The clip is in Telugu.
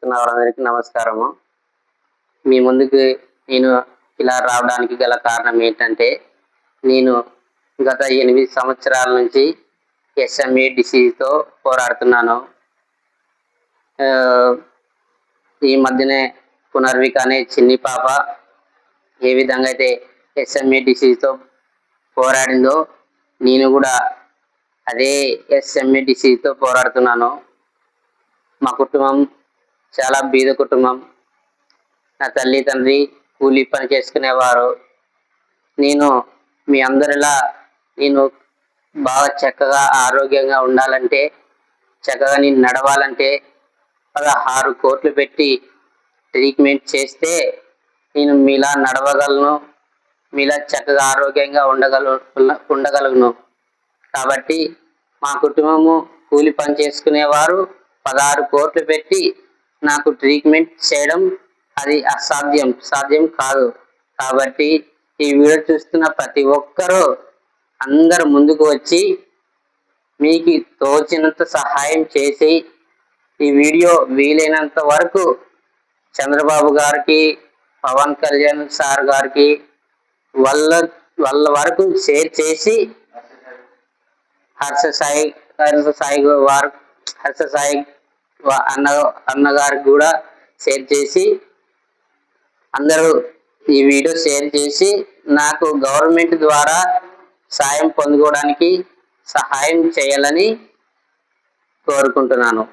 వీక్షిస్తున్న వారందరికీ నమస్కారము. మీ ముందుకు నేను ఇలా రావడానికి గల కారణం ఏంటంటే, నేను గత 8 సంవత్సరాల నుంచి SMA డిసీజ్తో పోరాడుతున్నాను. ఈ మధ్యనే పునర్విక అనే చిన్ని పాప ఏ విధంగా అయితే SMA డిసీజ్తో పోరాడిందో, నేను కూడా అదే SMA డిసీజ్తో పోరాడుతున్నాను. మా కుటుంబం చాలా బీద కుటుంబం. నా తల్లి తండ్రి కూలీ పని చేసుకునేవారు. నేను మీ అందరిలా నేను బాగా చక్కగా ఆరోగ్యంగా ఉండాలంటే, చక్కగా నేను నడవాలంటే 16 కోట్లు పెట్టి ట్రీట్మెంట్ చేస్తే నేను మీలా నడవగలను, మీలా చక్కగా ఆరోగ్యంగా ఉండగలను. కాబట్టి మా కుటుంబము కూలి పని చేసుకునేవారు 16 కోట్లు పెట్టి నాకు ట్రీట్మెంట్ చేయడం అది సాధ్యం కాదు. కాబట్టి ఈ వీడియో చూస్తున్న ప్రతి ఒక్కరూ అందరూ ముందుకు వచ్చి మీకు తోచినంత సహాయం చేసి ఈ వీడియో వీలైనంత వరకు చంద్రబాబు గారికి, పవన్ కళ్యాణ్ సార్ గారికి వాళ్ళ వరకు షేర్ చేసి హర్ష సాయి అన్నగారికి కూడా షేర్ చేసి అందరూ ఈ వీడియో షేర్ చేసి నాకు గవర్నమెంట్ ద్వారా సాయం పొందుకోవడానికి సహాయం చేయాలని కోరుకుంటున్నాను.